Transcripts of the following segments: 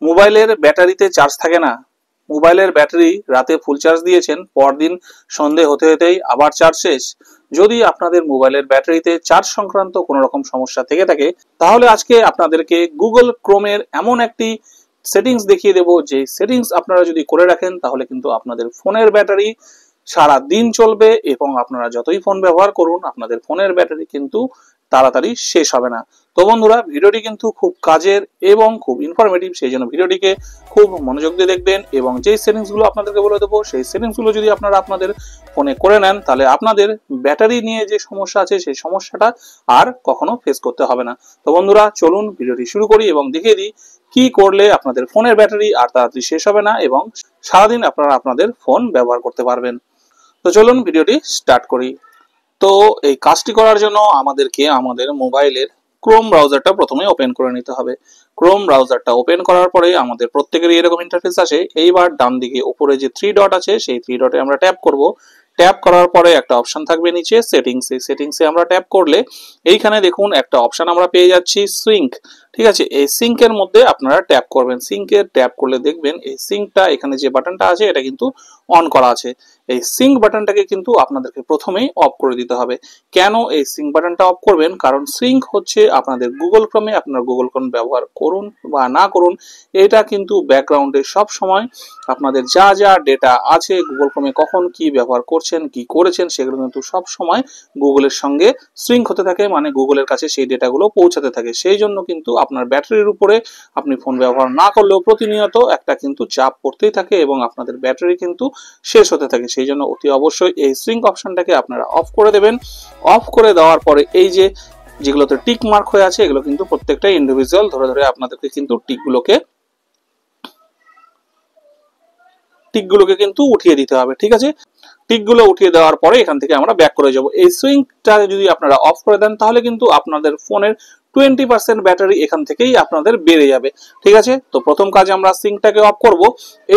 মোবাইলের ব্যাটারিতে চার্জ থাকে না। মোবাইলের ব্যাটারি রাতে ফুল চার্জ দিয়েছেন, পরদিন সন্ধে হতে হতেই আবার চার্জ শেষ। যদি আপনাদের মোবাইলের ব্যাটারিতে চার্জ সংক্রান্ত কোনো রকম সমস্যা থেকে থাকে, তাহলে আজকে আপনাদেরকে গুগল ক্রোমের এমন একটি সেটিংস দেখিয়ে দেব, যে সেটিংস আপনারা যদি করে রাখেন তাহলে কিন্তু আপনাদের ফোনের ব্যাটারি সারা দিন চলবে এবং আপনারা যতই ফোন ব্যবহার করুন আপনাদের ফোনের ব্যাটারি কিন্তু তাড়াতাড়ি শেষ হবে না। তো বন্ধুরা, ভিডিওটি কিন্তু খুব কাজের এবং খুব ইনফরমেটিভ, সেই জন্য ভিডিওটিকে খুব মনোযোগ দিয়ে দেখবেন এবং যেই সেটিংসগুলো আপনাদেরকে বলে দেবো সেই সেটিংসগুলো যদি আপনারা আপনাদের ফোনে করে নেন, তাহলে আপনাদের ব্যাটারি নিয়ে যে সমস্যা আছে সেই সমস্যাটা আর কখনো ফেস করতে হবে না। তো বন্ধুরা, চলুন ভিডিওটি শুরু করি এবং দেখিয়ে দিই কি করলে আপনাদের ফোনের ব্যাটারি আর তাড়াতাড়ি শেষ হবে না এবং সারাদিন আপনারা আপনাদের ফোন ব্যবহার করতে পারবেন। তো চলুন ভিডিওটি স্টার্ট করি। তো এই কাজটি করার জন্য আমাদেরকে আমাদের মোবাইলের ক্রোম ব্রাউজারটা প্রথমে ওপেন করে নিতে হবে। ক্রোম ব্রাউজারটা ওপেন করার পরে আমাদের প্রত্যেকেরই এরকম ইন্টারফেস আসে। এইবার ডান দিকে উপরে যে 3 ডট আছে সেই 3 ডটে আমরা ট্যাপ করব। ট্যাপ করার পরে একটা অপশন থাকবে নিচে সেটিংস, এই সেটিংসে আমরা ট্যাপ করলে এইখানে দেখুন একটা অপশন আমরা পেয়ে যাচ্ছি সিঙ্ক। ঠিক আছে, এই সিঙ্কের মধ্যে আপনারা ট্যাপ করবেন। সিঙ্কে ট্যাপ করলে দেখবেন এই সিঙ্কটা, এখানে যে বাটনটা আছে এটা কিন্তু অন করা আছে। এই সিঙ্ক বাটনটাকে কিন্তু আপনাদেরকে প্রথমেই অফ করে দিতে হবে। কেন এই সিঙ্ক বাটনটা অফ করবেন? কারণ সিঙ্ক হচ্ছে আপনাদের গুগল ক্রোমে, আপনারা গুগল ক্রোম ব্যবহার করুন বা না করুন, এটা কিন্তু ব্যাকগ্রাউন্ডে সব সময় আপনাদের যা যা ডেটা আছে গুগল ক্রোমে কখন কি ব্যবহার করছেন কি করেছেন সেগুলো কিন্তু সব সময় গুগলের সঙ্গে সিঙ্ক হতে থাকে, মানে গুগলের কাছে সেই ডেটাগুলো পৌঁছাতে থাকে। সেই জন্য কিন্তু আপনার ব্যাটারির উপরে আপনি ফোন ব্যবহার না করলেও প্রতিনিয়ত একটা কিন্তু চাপ পড়তেই থাকে এবং আপনাদের ব্যাটারি কিন্তু শেষ হতে থাকে। সেই জন্য অতি অবশ্যই এই সিঙ্ক অপশনটাকে আপনারা অফ করে দেবেন। অফ করে দেওয়ার পরে এই যে যেগুলোতে টিক মার্ক হয়ে আছে এগুলো কিন্তু প্রত্যেকটা ইন্ডিভিজুয়াল ধরে ধরে আপনাদেরকে কিন্তু টিকগুলোকে কিন্তু উঠিয়ে দিতে হবে। ঠিক আছে, টিকগুলো উঠিয়ে দেওয়ার পরে এখান থেকে আমরা ব্যাক করে যাব। এই সুইংটা যদি আপনারা অফ করে দেন তাহলে কিন্তু আপনাদের ফোনের 20% ব্যাটারি এখান থেকেই আপনাদের বেড়ে যাবে। ঠিক আছে, তো প্রথম কাজ আমরা সিঙ্কটাকে অফ করব।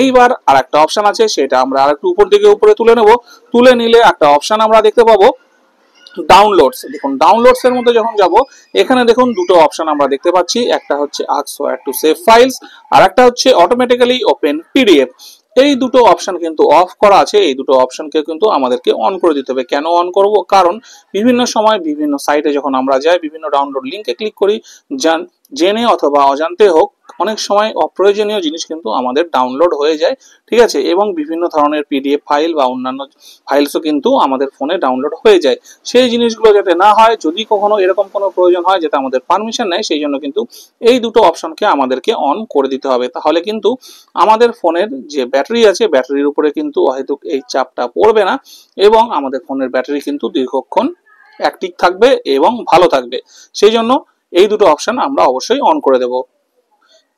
এইবার আর একটা অপশন আছে, সেটা আমরা আর একটু উপর দিকে উপরে তুলে নেব। তুলে নিলে একটা অপশন আমরা দেখতে পাবো ডাউনলোডস। দেখুন ডাউনলোডস এর মধ্যে যখন যাব, এখানে দেখুন দুটো অপশন আমরা দেখতে পাচ্ছি। একটা হচ্ছে আস্ক সোয়ার টু সেভ ফাইলস, আর একটা হচ্ছে অটোমেটিক্যালি ওপেন পিডিএফ। এই দুটো অপশন কিন্তু অফ করা আছে। এই দুটো অপশনকে কিন্তু আমাদেরকে অন করে দিতে হবে। কেন অন করব? কারণ বিভিন্ন সময় বিভিন্ন সাইটে যখন আমরা যাই, বিভিন্ন ডাউনলোড লিঙ্কে ক্লিক করি, জেনে অথবা অজান্তে হোক, অনেক সময় অপ্রয়োজনীয় জিনিস কিন্তু আমাদের ডাউনলোড হয়ে যায়। ঠিক আছে, এবং বিভিন্ন ধরনের পিডিএফ ফাইল বা অন্যান্য ফাইলসও কিন্তু আমাদের ফোনে ডাউনলোড হয়ে যায়। সেই জিনিসগুলো যাতে না হয়, যদি কখনো এরকম কোনো প্রয়োজন হয় যেটা আমাদের পারমিশন নেয়, সেই জন্য কিন্তু এই দুটো অপশনকে আমাদেরকে অন করে দিতে হবে। তাহলে কিন্তু আমাদের ফোনের যে ব্যাটারি আছে ব্যাটারির উপরে কিন্তু হয়তো এই চাপটা পড়বে না এবং আমাদের ফোনের ব্যাটারি কিন্তু দীর্ঘক্ষণ অ্যাক্টিভ থাকবে এবং ভালো থাকবে। সেই জন্য এই দুটো অপশন আমরা অবশ্যই অন করে দেব।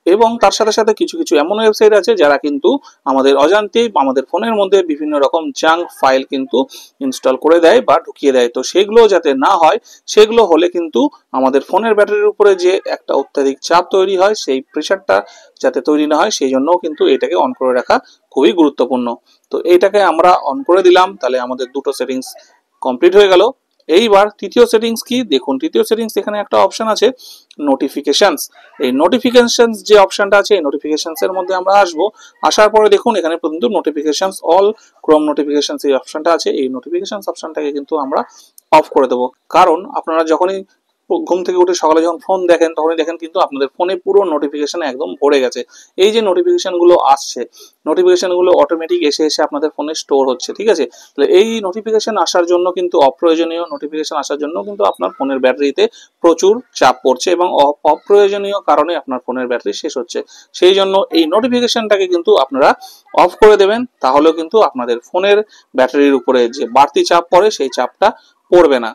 এবং তার সাথে সাথে কিছু কিছু এমন ওয়েবসাইট আছে যারা কিন্তু আমাদের অজান্তেই আমাদের ফোনের মধ্যে বিভিন্ন রকম জাঙ্ক ফাইল কিন্তু ইনস্টল করে দেয় বা ঢুকিয়ে দেয়। তো সেগুলো যাতে না হয়, সেগুলো হলে কিন্তু আমাদের ফোনের ব্যাটারির উপরে যে একটা অত্যাধিক চাপ তৈরি হয়, সেই প্রেশারটা যাতে তৈরি না হয় সেই জন্যও কিন্তু এটাকে অন করে রাখা খুবই গুরুত্বপূর্ণ। তো এইটাকে আমরা অন করে দিলাম, তাহলে আমাদের দুটো সেটিংস কমপ্লিট হয়ে গেল। এইবার তৃতীয় সেটিংস কি দেখুন। তৃতীয় সেটিংস, এখানে একটা অপশন আছে নোটিফিকেশনস। এই নোটিফিকেশনস যে অপশনটা আছে, এই নোটিফিকেশনস এর মধ্যে আমরা আসবো। আসার পরে দেখুন এখানে কিন্তু নোটিফিকেশনস অল ক্রোম নোটিফিকেশনস এই অপশনটা আছে। এই নোটিফিকেশনস অপশনটাকে কিন্তু আমরা অফ করে দেবো। কারণ আপনারা যখনই ঘুম থেকে উঠে সকালে যখন ফোন দেখেন তখনই দেখেন কিন্তু আপনাদের ফোনে পুরো নোটিফিকেশন একদম ভরে গেছে। এই যে নোটিফিকেশন গুলো আসছে, নোটিফিকেশন গুলো অটোমেটিক এসে এসে আপনাদের ফোনে স্টোর হচ্ছে। ঠিক আছে, তাহলে এই নোটিফিকেশন আসার জন্য কিন্তু, অপ্রয়োজনীয় নোটিফিকেশন আসার জন্য কিন্তু আপনার ফোনের ব্যাটারিতে প্রচুর চাপ পড়ছে এবং অপ্রয়োজনীয় কারণে আপনার ফোনের ব্যাটারি শেষ হচ্ছে। সেই জন্য এই নোটিফিকেশনটাকে কিন্তু আপনারা অফ করে দেবেন, তাহলেও কিন্তু আপনাদের ফোনের ব্যাটারির উপরে যে বাড়তি চাপ পড়ে সেই চাপটা পড়বে না।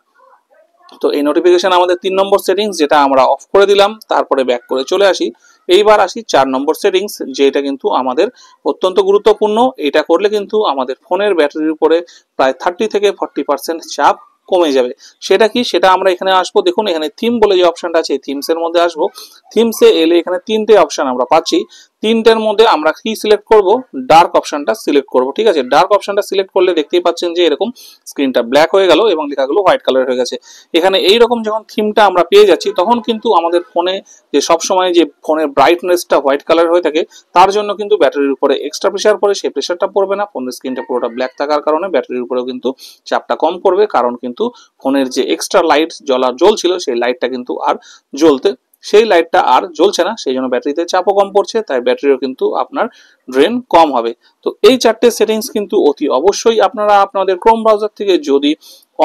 তো এই নোটিফিকেশন আমাদের 3 নম্বর সেটিংস, যেটা আমরা অফ করে দিলাম। তারপরে ব্যাক করে চলে আসি। এইবার আসি 4 নম্বর সেটিংস, যেটা কিন্তু আমাদের অত্যন্ত গুরুত্বপূর্ণ। এটা করলে কিন্তু আমাদের ফোনের ব্যাটারির উপরে প্রায় 30 থেকে 40% চাপ কমে যাবে। সেটা কি, সেটা আমরা এখানে আসবো। দেখুন এখানে থিম বলে যে অপশনটা আছে, থিমস এর মধ্যে আসবো। থিমসে এলে এখানে 3টে অপশন আমরা পাচ্ছি। তিনটের মধ্যে আমরা কি সিলেক্ট করব, ডার্ক অপশনটা সিলেক্ট করব। ঠিক আছে, ডার্ক অপশনটা সিলেক্ট করলে দেখতেই পাচ্ছেন যে এরকম স্ক্রিনটা ব্ল্যাক হয়ে গেল এবং লেখাগুলো হোয়াইট কালার হয়ে গেছে। এখানে এইরকম যখন থিমটা আমরা পেয়ে যাচ্ছি তখন কিন্তু আমাদের ফোনে যে সবসময় যে ফোনের ব্রাইটনেসটা হোয়াইট কালার হয়ে থাকে তার জন্য কিন্তু ব্যাটারির উপরে এক্সট্রা প্রেশার পড়ে, সেই প্রেশারটা পড়বে না। ফোনের স্ক্রিনটা পুরোটা ব্ল্যাক থাকার কারণে ব্যাটারির উপরেও কিন্তু চাপটা কম পড়বে, কারণ কিন্তু ফোনের যে এক্সট্রা লাইট জ্বলছিল সেই লাইটটা কিন্তু আর সেই লাইটটা আর জ্বলছে না, সেই জন্য ব্যাটারিতে চাপও কম পড়ছে, তাই ব্যাটারিও কিন্তু আপনার ড্রেন কম হবে। তো এই চারটে সেটিংস কিন্তু অতি অবশ্যই আপনারা আপনাদের ক্রোম ব্রাউজার থেকে যদি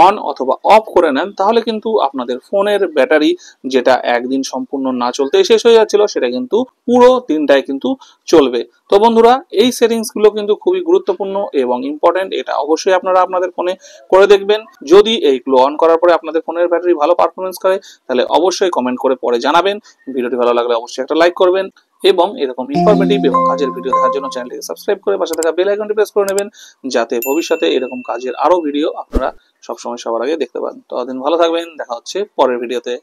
অন অথবা অফ করে নেন তাহলে কিন্তু আপনাদের ফোনের ব্যাটারি যেটা একদিন সম্পূর্ণ না চলতে শেষ হয়ে যাচ্ছিল সেটা কিন্তু পুরো দিনটাই কিন্তু চলবে। তো বন্ধুরা, এই সেটিংস গুলো কিন্তু খুবই গুরুত্বপূর্ণ এবং ইম্পর্টেন্ট, এটা অবশ্যই আপনারা আপনাদের ফোনে করে দেখবেন। যদি এইগুলো অন করার পরে আপনাদের ফোনের ব্যাটারি ভালো পারফরমেন্স করে তাহলে অবশ্যই কমেন্ট করে পরে জানাবেন। ভিডিওটি ভালো লাগলে অবশ্যই একটা লাইক করবেন এবং এরকম ইনফরমেটিভ এবং কাজের ভিডিও দেখার জন্য চ্যানেলটিকে সাবস্ক্রাইব করে পাশে থাকা বেল আইকনটি প্রেস করে নেবেন, যাতে ভবিষ্যতে এরকম কাজের আরো ভিডিও আপনারা সবসময় সবার আগে দেখতে পান। ততদিন ভালো থাকবেন, দেখা হচ্ছে পরের ভিডিওতে।